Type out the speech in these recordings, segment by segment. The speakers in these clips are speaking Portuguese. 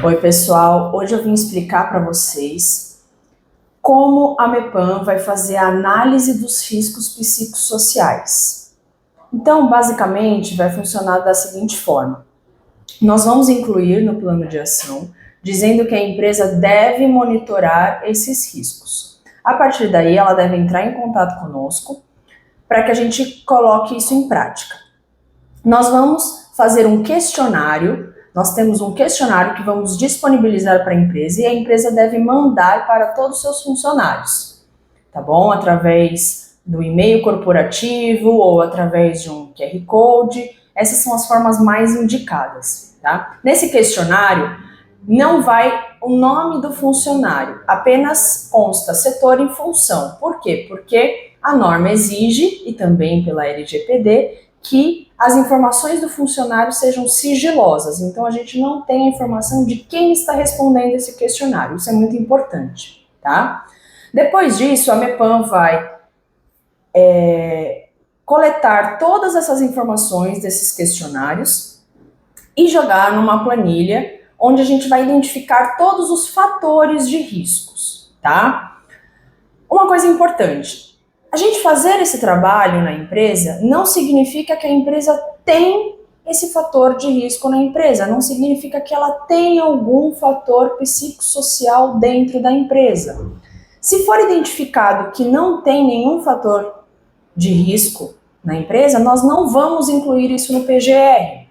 Oi, pessoal. Hoje eu vim explicar para vocês como a MEPAN vai fazer a análise dos riscos psicossociais. Então, basicamente, vai funcionar da seguinte forma. Nós vamos incluir no plano de ação, dizendo que a empresa deve monitorar esses riscos. A partir daí, ela deve entrar em contato conosco para que a gente coloque isso em prática. Nós vamos fazer um questionário. Nós temos um questionário que vamos disponibilizar para a empresa e a empresa deve mandar para todos os seus funcionários, tá bom? Através do e-mail corporativo ou através de um QR Code. Essas são as formas mais indicadas, tá? Nesse questionário não vai o nome do funcionário, apenas consta setor e função. Por quê? Porque a norma exige, e também pela LGPD, que as informações do funcionário sejam sigilosas. Então, a gente não tem a informação de quem está respondendo esse questionário. Isso é muito importante, tá? Depois disso, a MEPAN vai coletar todas essas informações desses questionários e jogar numa planilha onde a gente vai identificar todos os fatores de riscos, tá? Uma coisa importante. A gente fazer esse trabalho na empresa não significa que a empresa tem esse fator de risco na empresa, não significa que ela tem algum fator psicossocial dentro da empresa. Se for identificado que não tem nenhum fator de risco na empresa, nós não vamos incluir isso no PGR.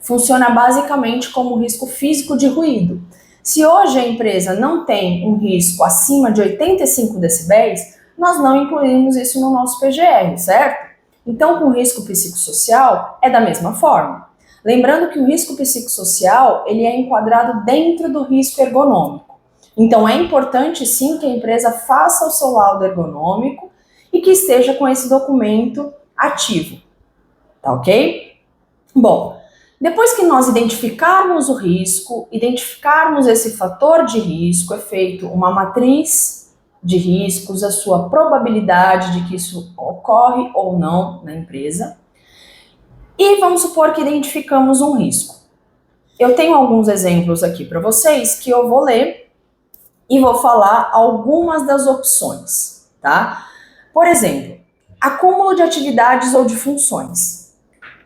Funciona basicamente como risco físico de ruído. Se hoje a empresa não tem um risco acima de 85 decibéis, nós não incluímos isso no nosso PGR, certo? Então, com o risco psicossocial, é da mesma forma. Lembrando que o risco psicossocial, ele é enquadrado dentro do risco ergonômico. Então, é importante, sim, que a empresa faça o seu laudo ergonômico e que esteja com esse documento ativo, tá ok? Bom, depois que nós identificarmos o risco, identificarmos esse fator de risco, é feito uma matriz de riscos, a sua probabilidade de que isso ocorre ou não na empresa. E vamos supor que identificamos um risco. Eu tenho alguns exemplos aqui para vocês que eu vou ler e vou falar algumas das opções, tá? Por exemplo, acúmulo de atividades ou de funções.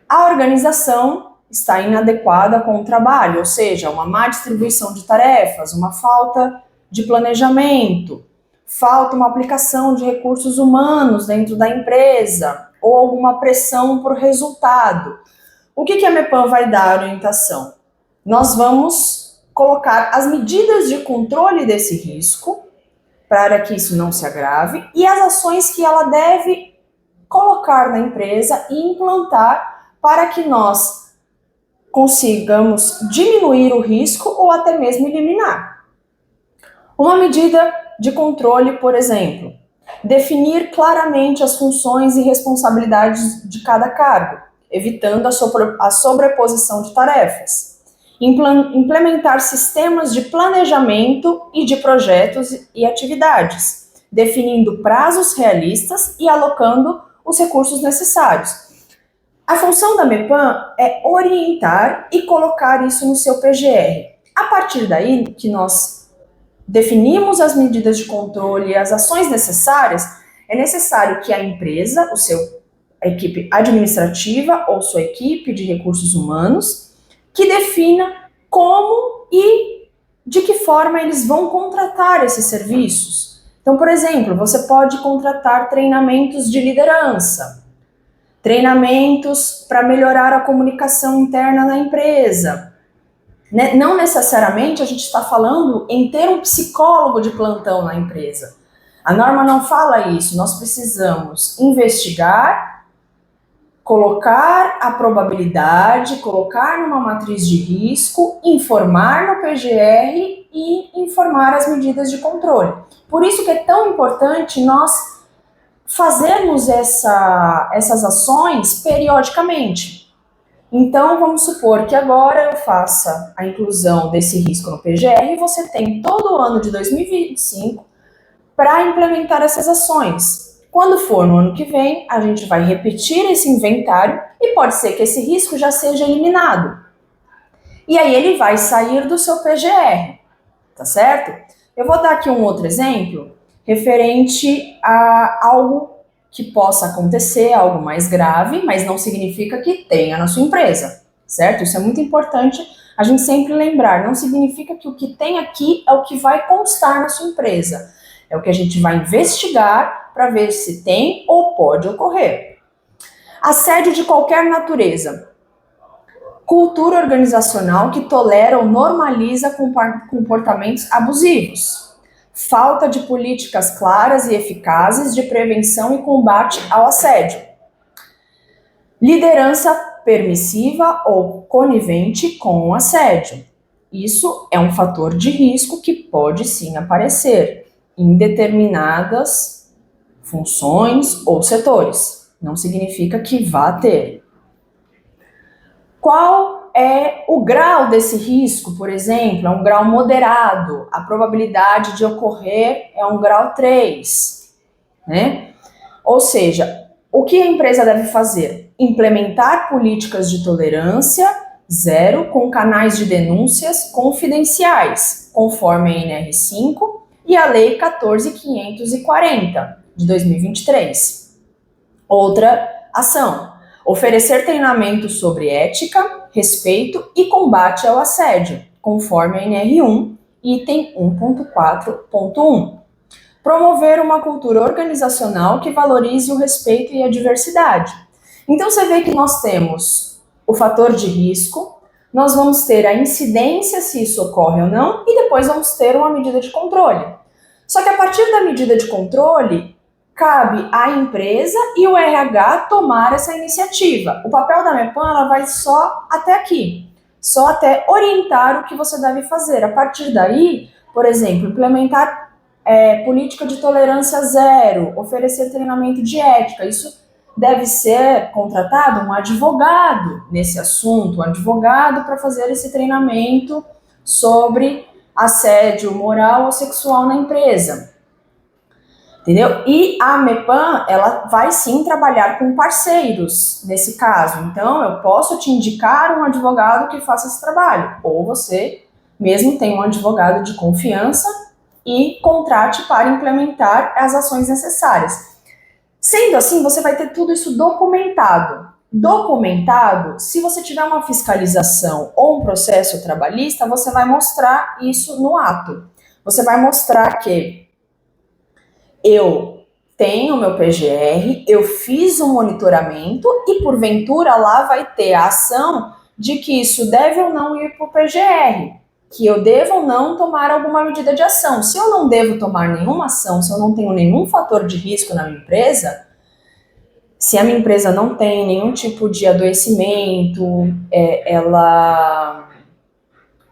A organização está inadequada com o trabalho, ou seja, uma má distribuição de tarefas, uma falta de planejamento, falta uma aplicação de recursos humanos dentro da empresa ou alguma pressão por resultado. O que a MEPAN vai dar orientação? Nós vamos colocar as medidas de controle desse risco para que isso não se agrave e as ações que ela deve colocar na empresa e implantar para que nós consigamos diminuir o risco ou até mesmo eliminar. Uma medida de controle, por exemplo, definir claramente as funções e responsabilidades de cada cargo, evitando a sobreposição de tarefas. Implementar sistemas de planejamento e de projetos e atividades, definindo prazos realistas e alocando os recursos necessários. A função da MEPAN é orientar e colocar isso no seu PGR. A partir daí que nós definimos as medidas de controle e as ações necessárias, é necessário que a empresa, a equipe administrativa ou sua equipe de recursos humanos, que defina como e de que forma eles vão contratar esses serviços. Então, por exemplo, você pode contratar treinamentos de liderança, treinamentos para melhorar a comunicação interna na empresa. Não necessariamente a gente está falando em ter um psicólogo de plantão na empresa. A norma não fala isso. Nós precisamos investigar, colocar a probabilidade, colocar numa matriz de risco, informar no PGR e informar as medidas de controle. Por isso que é tão importante nós fazermos essas ações periodicamente. Então, vamos supor que agora eu faça a inclusão desse risco no PGR e você tem todo o ano de 2025 para implementar essas ações. Quando for no ano que vem, a gente vai repetir esse inventário e pode ser que esse risco já seja eliminado. E aí ele vai sair do seu PGR, tá certo? Eu vou dar aqui um outro exemplo referente a algo que possa acontecer, algo mais grave, mas não significa que tenha na sua empresa, certo? Isso é muito importante a gente sempre lembrar. Não significa que o que tem aqui é o que vai constar na sua empresa. É o que a gente vai investigar para ver se tem ou pode ocorrer. Assédio de qualquer natureza. Cultura organizacional que tolera ou normaliza comportamentos abusivos. Falta de políticas claras e eficazes de prevenção e combate ao assédio. Liderança permissiva ou conivente com o assédio. Isso é um fator de risco que pode sim aparecer em determinadas funções ou setores. Não significa que vá ter. Qual é o grau desse risco, por exemplo? É um grau moderado. A probabilidade de ocorrer é um grau 3, né? Ou seja, o que a empresa deve fazer? Implementar políticas de tolerância zero com canais de denúncias confidenciais, conforme a NR5 e a Lei 14.540 de 2023. Outra ação: oferecer treinamento sobre ética, respeito e combate ao assédio, conforme a NR1, item 1.4.1. Promover uma cultura organizacional que valorize o respeito e a diversidade. Então você vê que nós temos o fator de risco, nós vamos ter a incidência se isso ocorre ou não, e depois vamos ter uma medida de controle. Só que a partir da medida de controle, cabe à empresa e o RH tomar essa iniciativa. O papel da MEPAN ela vai só até aqui, só até orientar o que você deve fazer. A partir daí, por exemplo, implementar política de tolerância zero, oferecer treinamento de ética. Isso deve ser contratado um advogado nesse assunto, um advogado para fazer esse treinamento sobre assédio moral ou sexual na empresa. Entendeu? E a MEPAN, ela vai sim trabalhar com parceiros nesse caso. Então, eu posso te indicar um advogado que faça esse trabalho. Ou você mesmo tem um advogado de confiança e contrate para implementar as ações necessárias. Sendo assim, você vai ter tudo isso documentado. Documentado, se você tiver uma fiscalização ou um processo trabalhista, você vai mostrar isso no ato. Você vai mostrar que eu tenho o meu PGR, eu fiz um monitoramento e porventura lá vai ter a ação de que isso deve ou não ir para o PGR, que eu devo ou não tomar alguma medida de ação. Se eu não devo tomar nenhuma ação, se eu não tenho nenhum fator de risco na minha empresa, se a minha empresa não tem nenhum tipo de adoecimento,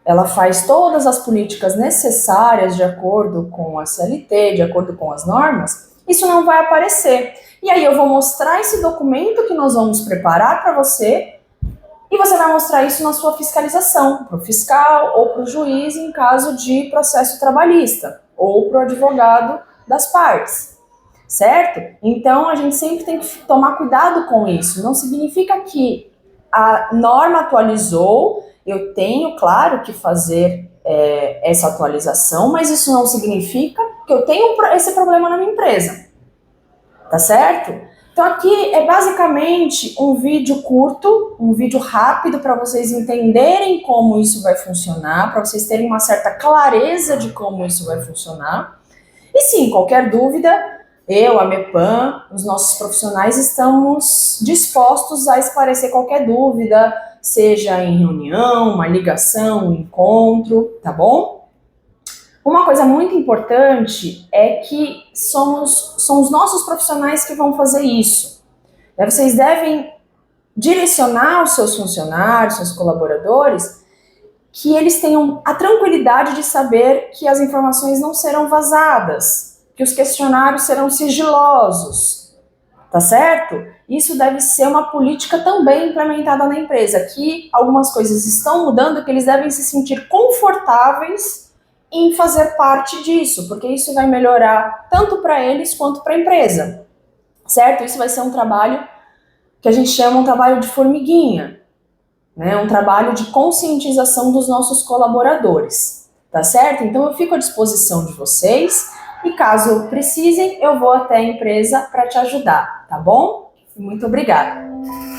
ela faz todas as políticas necessárias de acordo com a CLT, de acordo com as normas, isso não vai aparecer. E aí eu vou mostrar esse documento que nós vamos preparar para você e você vai mostrar isso na sua fiscalização, para o fiscal ou para o juiz em caso de processo trabalhista ou para o advogado das partes, certo? Então a gente sempre tem que tomar cuidado com isso. Não significa que a norma atualizou, eu tenho, claro, que fazer essa atualização, mas isso não significa que eu tenho esse problema na minha empresa, tá certo? Então aqui é basicamente um vídeo curto, um vídeo rápido para vocês entenderem como isso vai funcionar, para vocês terem uma certa clareza de como isso vai funcionar. E sim, qualquer dúvida, eu, a MEPAN, os nossos profissionais estamos dispostos a esclarecer qualquer dúvida, seja em reunião, uma ligação, um encontro, tá bom? Uma coisa muito importante é que são os nossos profissionais que vão fazer isso. Vocês devem direcionar os seus funcionários, seus colaboradores, que eles tenham a tranquilidade de saber que as informações não serão vazadas, que os questionários serão sigilosos, tá certo? Isso deve ser uma política também implementada na empresa, que algumas coisas estão mudando, que eles devem se sentir confortáveis em fazer parte disso, porque isso vai melhorar tanto para eles quanto para a empresa, certo? Isso vai ser um trabalho que a gente chama um trabalho de formiguinha. né? Um trabalho de conscientização dos nossos colaboradores, tá certo? Então eu fico à disposição de vocês e caso precisem, eu vou até a empresa para te ajudar, tá bom? Muito obrigada!